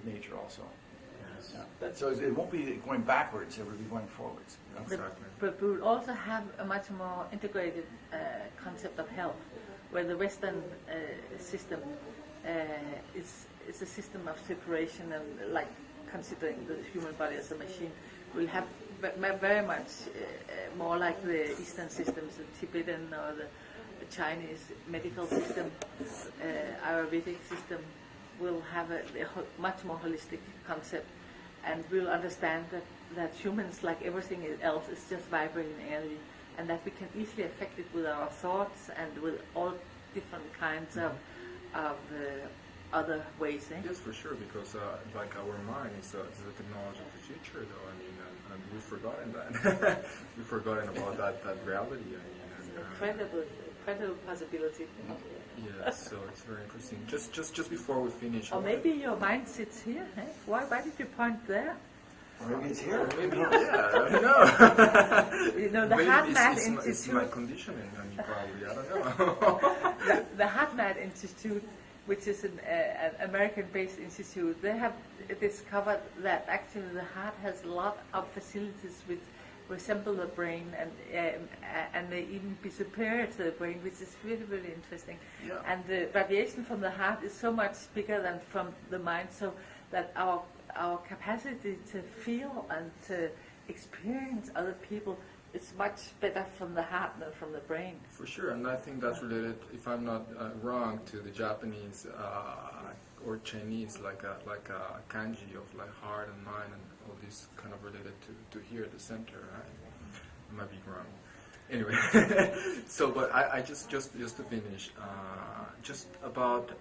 nature also. Yes. Yeah. So it won't be going backwards, it will be going forwards. You know? Exactly. But we will also have a much more integrated concept of health, where the Western system is a system of separation and like considering the human body as a machine. We'll have very much more like the Eastern systems, the Tibetan or the Chinese medical system, Ayurvedic system. Will have a much more holistic concept, and we'll understand that humans, like everything else, is just vibrating energy, and that we can easily affect it with our thoughts and with all different kinds of other ways. Yes, for sure, because like our mind is the technology of the future, though. I mean, and we've forgotten that. We've forgotten about that reality. I mean, incredible possibility. Yeah, so it's very interesting. Just before we finish. Or maybe your mind sits here. Eh? Why did you point there? Or maybe it's here. Maybe, yeah, I don't know. You know, the maybe HeartMath it's Institute. my conditioning, I mean, probably. I don't know. The HeartMath Institute, which is an American-based institute, they have discovered that actually the heart has a lot of facilities which resemble the brain, and they even be superior to the brain, which is really, really interesting. Yeah. And the radiation from the heart is so much bigger than from the mind, so that our capacity to feel and to experience other people is much better from the heart than from the brain. For sure, and I think that's related, if I'm not wrong, to the Japanese or Chinese, like a kanji of like heart and mind, and all these kind of related to here at the center. I might be wrong. Anyway, so but I just to finish, just about.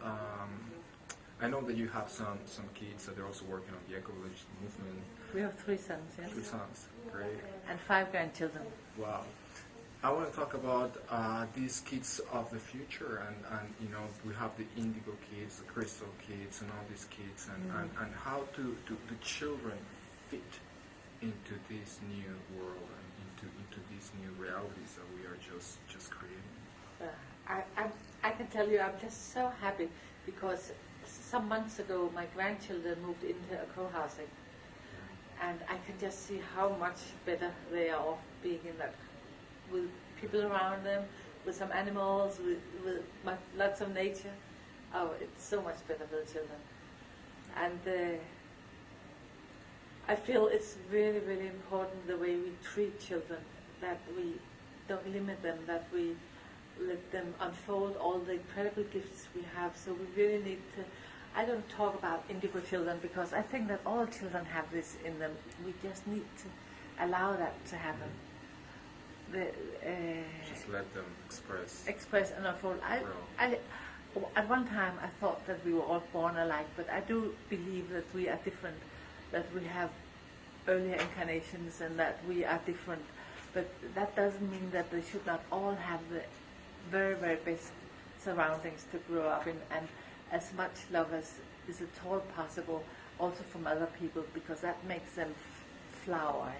I know that you have some kids that they're also working on the eco-religious movement. We have 3 sons, yes. 3 sons, great. And 5 grandchildren. Wow. I want to talk about these kids of the future, and you know, we have the indigo kids, the crystal kids, and all these kids, and how do the children fit into this new world and into these new realities that we are just creating. I can tell you, I'm just so happy because some months ago my grandchildren moved into a co-housing, and I can just see how much better they are off being in that, with people around them, with some animals, with lots of nature. Oh, it's so much better for the children. And I feel it's really, really important the way we treat children, that we don't limit them, that we let them unfold all the incredible gifts we have. So we really need to, I don't talk about indigo children because I think that all children have this in them. We just need to allow that to happen. Just let them express and unfold. At one time I thought that we were all born alike, but I do believe that we are different, that we have earlier incarnations and that we are different. But that doesn't mean that they should not all have the very, very best surroundings to grow up in, and as much love as is at all possible also from other people, because that makes them flower.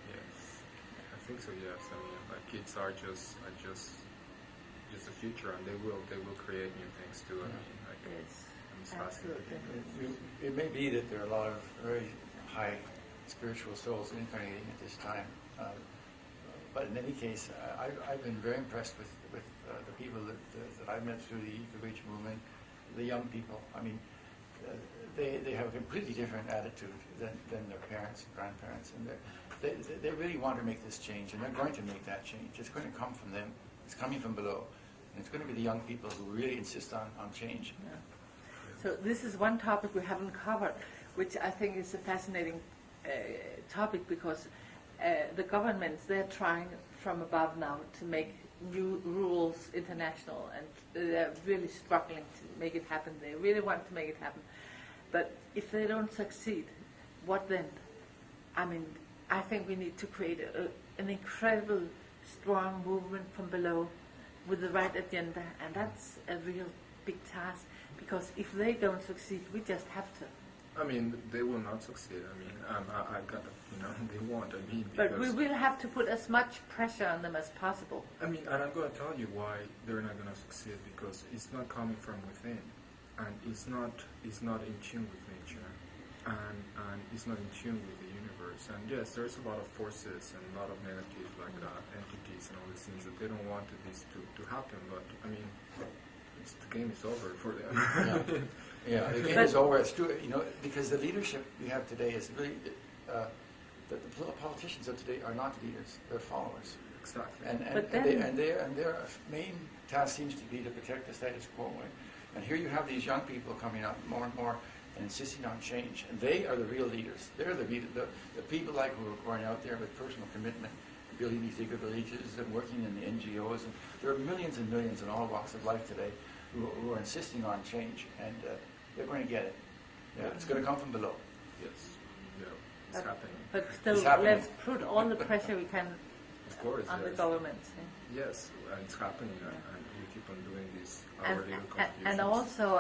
Yes, I think so. Yes, I mean, like kids are just the future, and they will create new things too. I mean, like, yes, it's fascinating. It may be that there are a lot of very high spiritual souls incarnating at this time, but in any case, I've been very impressed with the people that I've met through the Eco-Reach movement, the young people. I mean, they have a completely different attitude than their parents and grandparents, and they really want to make this change, and they're going to make that change. It's going to come from them. It's coming from below, and it's going to be the young people who really insist on change. Yeah. So this is one topic we haven't covered, which I think is a fascinating topic, because the governments, they're trying from above now to make new rules international, and they're really struggling to make it happen. They really want to make it happen. But if they don't succeed, what then? I mean, I think we need to create an incredible, strong movement from below with the right agenda, and that's a real big task, because if they don't succeed, we just have to. I mean, they will not succeed. I mean, I got, they won't. I mean, but we will have to put as much pressure on them as possible. I mean, and I'm going to tell you why they're not going to succeed, because it's not coming from within. and it's not in tune with nature, and it's not in tune with the universe. And yes, there's a lot of forces and a lot of negative entities and all these things that they don't want this to happen. But I mean, the game is over for them. Yeah, the game is over. It's true, because the leadership we have today is really the politicians of today are not leaders; they're followers. Exactly. And their main task seems to be to protect the status quo. And here you have these young people coming up more and more and insisting on change. And they are the real leaders. They're the people like who are going out there with personal commitment, building these eco villages and working in the NGOs. And there are millions and millions in all walks of life today who are insisting on change, and they're going to get it. Yeah, it's going to come from below. Yes. Yeah, it's happening. But still, It's happening. let's put all the pressure we can Of course, on the yes. government. Yes, and it's happening, and we keep on doing this. Our And, little and contributions. also,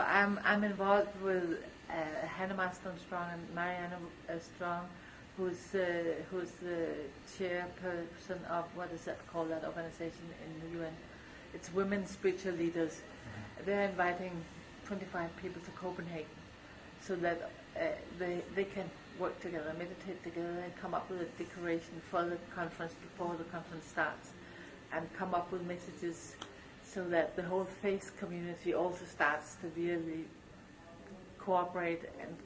I'm involved with Hannah Marston Strong and Mariana Strong, who's the chairperson of, what is that called, that organization in the UN? It's Women Spiritual Leaders. They're inviting 25 people to Copenhagen so that they can work together, meditate together, and come up with a declaration for the conference before the conference starts, and come up with messages so that the whole faith community also starts to really cooperate and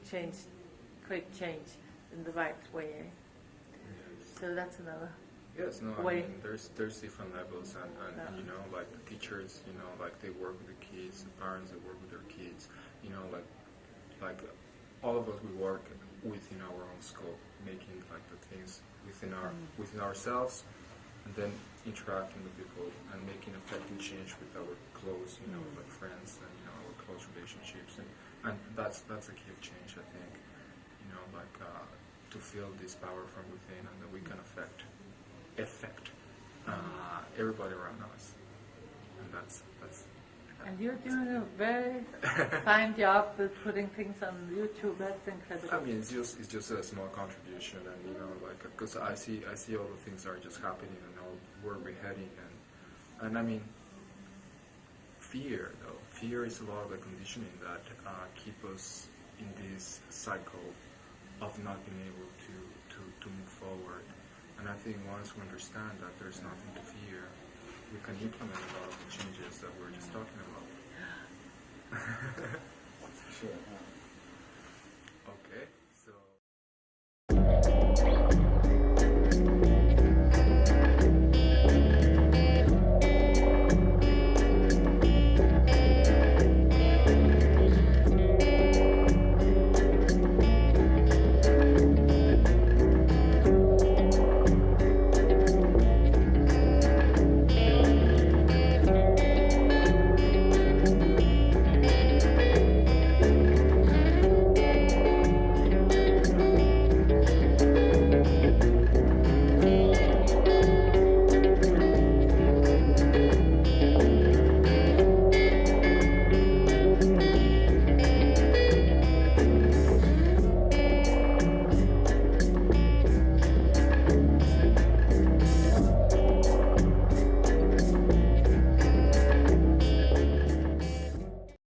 create change in the right way. Yes. So that's another. Yes, no, I way. mean, there's different levels, and Yeah. like the teachers, like they work with the kids, the parents that work with their kids, like all of us, we work within our own scope, making like the things within ourselves, and then interacting with people and making effective change with our close, like friends and our close relationships, and that's a key of change, I think, to feel this power from within, and that we can affect everybody around us, and that's. And you're doing a very fine job with putting things on YouTube. That's incredible. I mean, it's just a small contribution, and because I see all the things that are just happening and all where we're heading, and I mean, fear is a lot of the conditioning that keep us in this cycle of not being able to move forward. And I think once we understand that there's nothing to fear, we can implement a lot of the changes that we're just talking about. Sure.